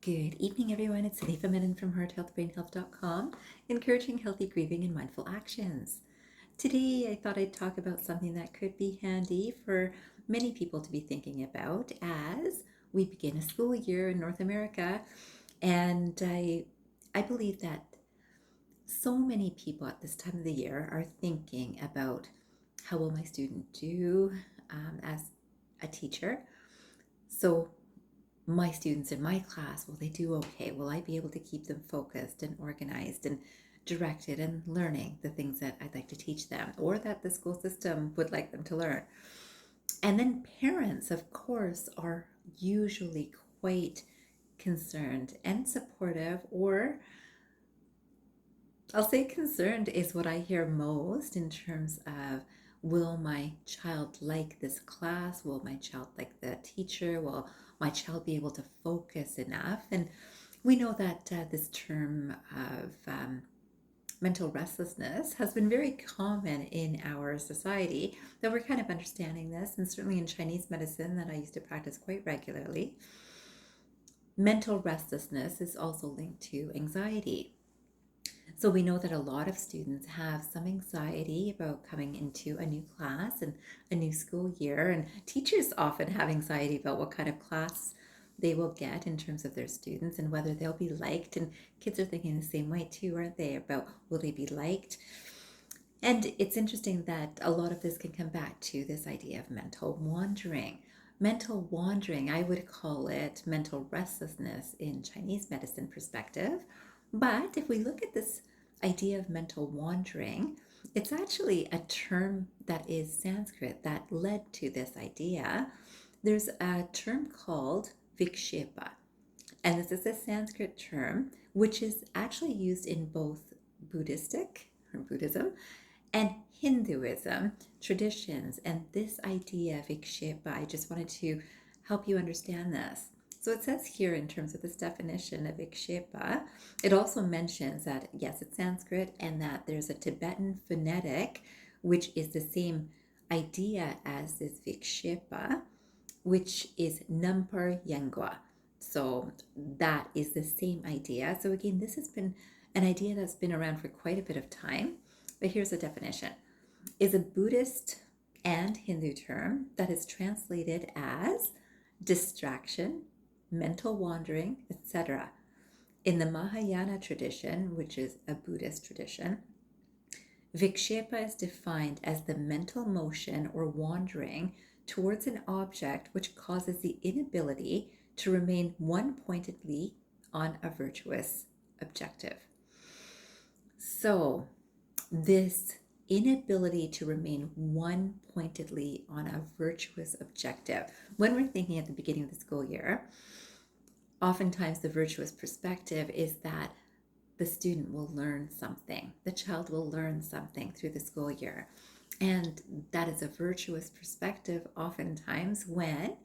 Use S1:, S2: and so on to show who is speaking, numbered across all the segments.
S1: Good evening, everyone. It's Sanifa Menon from hearthealthbrainhealth.com, encouraging healthy grieving and mindful actions. Today, I thought I'd talk about something that could be handy for many people to be thinking about as we begin a school year in North America. And I believe that so many people at this time of the year are thinking about how will my student do as a teacher. So my students in my class, will they do okay? Will I be able to keep them focused and organized and directed and learning the things that I'd like to teach them or that the school system would like them to learn? And then parents, of course, are usually quite concerned and supportive, or I'll say concerned is what I hear most in terms of, will my child like this class? Will my child like the teacher? Will my child be able to focus enough? And we know that this term of mental restlessness has been very common in our society, that we're kind of understanding this, and certainly in Chinese medicine that I used to practice quite regularly. Mental restlessness is also linked to anxiety. So we know that a lot of students have some anxiety about coming into a new class and a new school year, and teachers often have anxiety about what kind of class they will get in terms of their students and whether they'll be liked. And kids are thinking the same way too, aren't they, about will they be liked? And it's interesting that a lot of this can come back to this idea of mental wandering. Mental wandering, I would call it mental restlessness in Chinese medicine perspective. But if we look at this idea of mental wandering, it's actually a term that is Sanskrit that led to this idea. There's a term called Vikshepa, and this is a Sanskrit term which is actually used in both Buddhism and Hinduism traditions. And this idea of Vikshepa, I just wanted to help you understand this. So it says here, in terms of this definition of Vikshepa, it also mentions that, yes, it's Sanskrit, and that there's a Tibetan phonetic, which is the same idea as this Vikshepa, which is nampar yengwa. So that is the same idea. So again, this has been an idea that's been around for quite a bit of time. But here's the definition. Is a Buddhist and Hindu term that is translated as distraction, mental wandering, etc. In the Mahayana tradition, which is a Buddhist tradition, Vikshepa is defined as the mental motion or wandering towards an object which causes the inability to remain one-pointedly on a virtuous objective. So this inability to remain one-pointedly on a virtuous objective, when we're thinking at the beginning of the school year, oftentimes the virtuous perspective is that the student will learn something, the child will learn something through the school year. And that is a virtuous perspective oftentimes when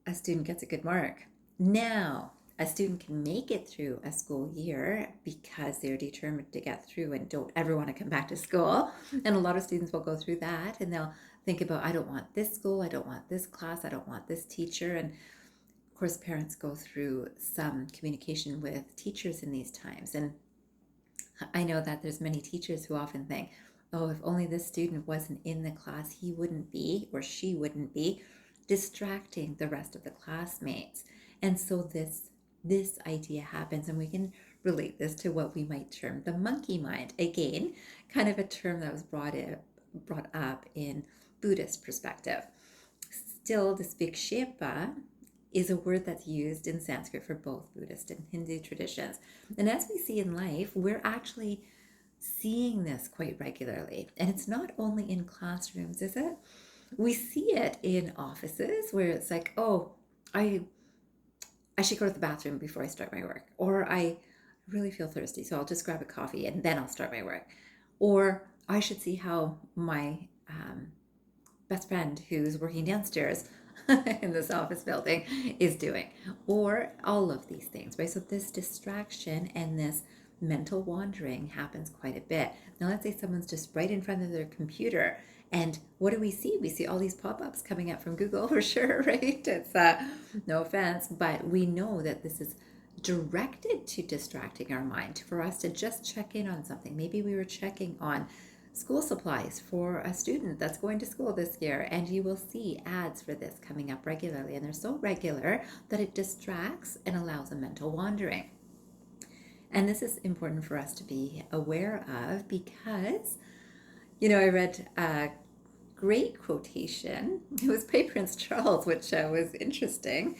S1: a student gets a good mark. Now, a student can make it through a school year because they're determined to get through and don't ever want to come back to school. And a lot of students will go through that, and they'll think about, I don't want this school, I don't want this class, I don't want this teacher. And of course, parents go through some communication with teachers in these times. And I know that there's many teachers who often think, oh, if only this student wasn't in the class, he wouldn't be, or she wouldn't be, distracting the rest of the classmates. And so this idea happens, and we can relate this to what we might term the monkey mind. Again, kind of a term that was brought up in Buddhist perspective. Still, this Vikshepa is a word that's used in Sanskrit for both Buddhist and Hindu traditions. And as we see in life, we're actually seeing this quite regularly. And it's not only in classrooms, is it? We see it in offices where it's like, oh, I should go to the bathroom before I start my work. Or I really feel thirsty, so I'll just grab a coffee and then I'll start my work. Or I should see how my best friend who's working downstairs in this office building is doing. Or all of these things, right? So this distraction and this mental wandering happens quite a bit. Now let's say someone's just right in front of their computer And what do we see? We see all these pop-ups coming up from Google for sure, right? It's no offense, but we know that this is directed to distracting our mind for us to just check in on something. Maybe we were checking on school supplies for a student that's going to school this year, and you will see ads for this coming up regularly, and they're so regular that it distracts and allows a mental wandering. And this is important for us to be aware of because, I read a great quotation. It was by Prince Charles, which was interesting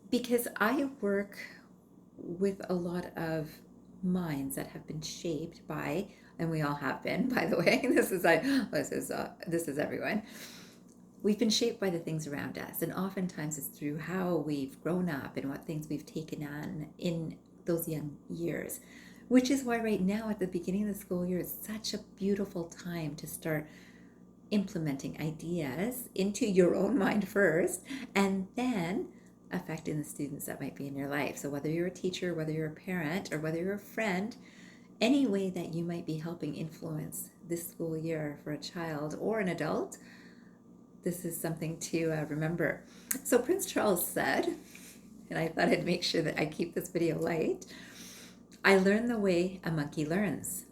S1: because I work with a lot of minds that have been shaped by, and we all have been, by the way. This is everyone. We've been shaped by the things around us, and oftentimes it's through how we've grown up and what things we've taken on in those young years. Which is why right now at the beginning of the school year, it's such a beautiful time to start implementing ideas into your own mind first, and then affecting the students that might be in your life. So whether you're a teacher, whether you're a parent, or whether you're a friend, any way that you might be helping influence this school year for a child or an adult, this is something to remember. So Prince Charles said, and I thought I'd make sure that I keep this video light, I learned the way a monkey learns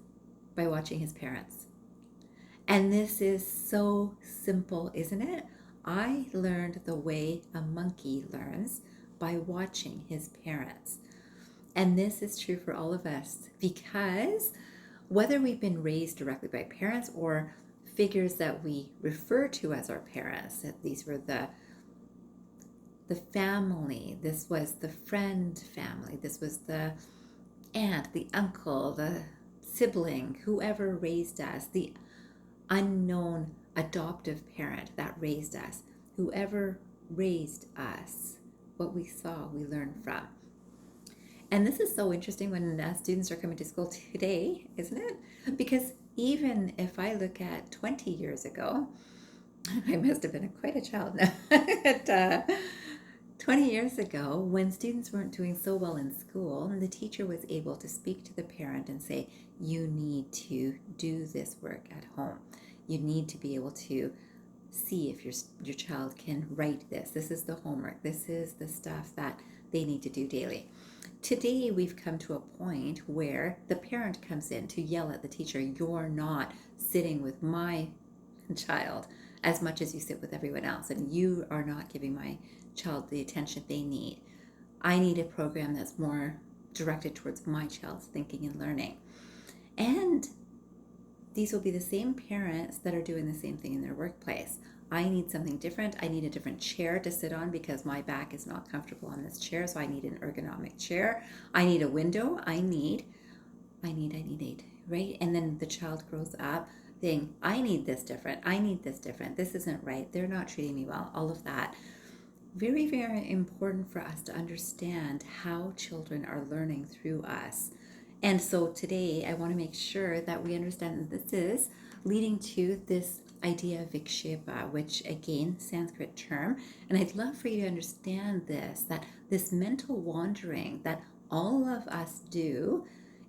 S1: by watching his parents. And this is so simple, isn't it? I learned the way a monkey learns by watching his parents. And this is true for all of us because whether we've been raised directly by parents or figures that we refer to as our parents, that these were the family, this was the friend family, this was the aunt, the uncle, the sibling, whoever raised us, the unknown adoptive parent that raised us, whoever raised us, what we saw, we learned from. And this is so interesting when students are coming to school today, isn't it? Because even if I look at 20 years ago, I must have been quite a child now. But, 20 years ago, when students weren't doing so well in school, the teacher was able to speak to the parent and say, you need to do this work at home. You need to be able to see if your child can write this. This is the homework. This is the stuff that they need to do daily. Today, we've come to a point where the parent comes in to yell at the teacher, you're not sitting with my child as much as you sit with everyone else, and you are not giving my child the attention they need. I need a program that's more directed towards my child's thinking and learning. And these will be the same parents that are doing the same thing in their workplace. I need something different. I need a different chair to sit on because my back is not comfortable on this chair, so I need an ergonomic chair. I need a window. I need, right? And then the child grows up saying, I need this different. I need this different. This isn't right. They're not treating me well. All of that. Very, very important for us to understand how children are learning through us. And so today I want to make sure that we understand that this is leading to this idea of Vikshepa, which again, Sanskrit term. And I'd love for you to understand this, that this mental wandering that all of us do,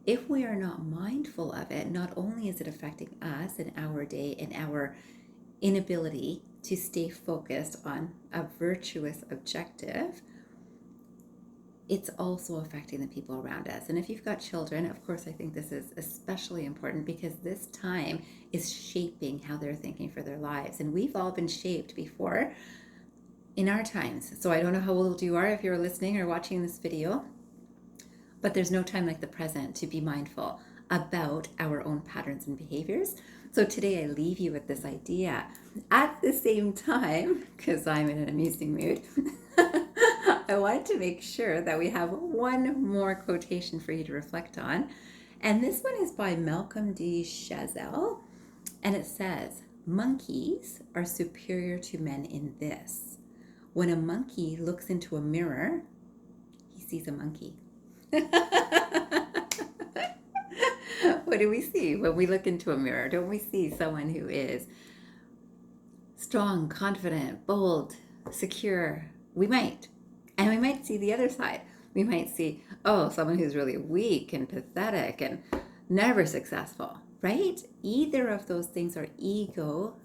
S1: if we are not mindful of it, not only is it affecting us in our day and our inability to stay focused on a virtuous objective, it's also affecting the people around us. And if you've got children, of course, I think this is especially important because this time is shaping how they're thinking for their lives. And we've all been shaped before in our times. So I don't know how old you are if you're listening or watching this video, but there's no time like the present to be mindful about our own patterns and behaviors. So today I leave you with this idea. At the same time, because I'm in an amusing mood, I want to make sure that we have one more quotation for you to reflect on. And this one is by Malcolm D. Chazel. And it says, monkeys are superior to men in this. When a monkey looks into a mirror, he sees a monkey. What do we see when we look into a mirror? Don't we see someone who is strong, confident, bold, secure? We might. And we might see the other side. We might see, someone who's really weak and pathetic and never successful, right? Either of those things are ego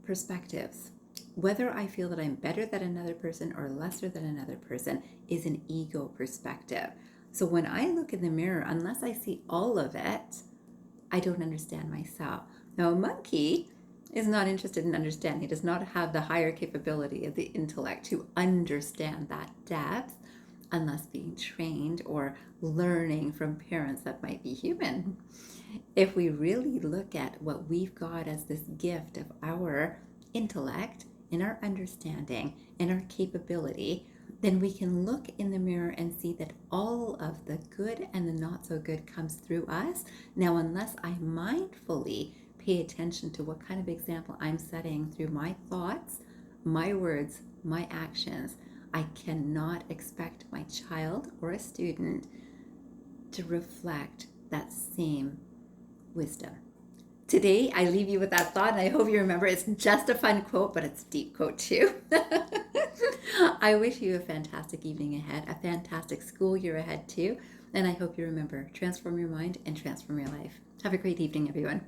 S1: perspectives. Whether I feel that I'm better than another person or lesser than another person is an ego perspective. So when I look in the mirror, unless I see all of it, I don't understand myself. Now, a monkey is not interested in understanding. He does not have the higher capability of the intellect to understand that depth unless being trained or learning from parents that might be human. If we really look at what we've got as this gift of our intellect and our understanding and our capability, then we can look in the mirror and see that all of the good and the not so good comes through us. Now, unless I mindfully pay attention to what kind of example I'm setting through my thoughts, my words, my actions, I cannot expect my child or a student to reflect that same wisdom. Today, I leave you with that thought, and I hope you remember it's just a fun quote, but it's a deep quote too. I wish you a fantastic evening ahead, a fantastic school year ahead too, and I hope you remember, transform your mind and transform your life. Have a great evening, everyone.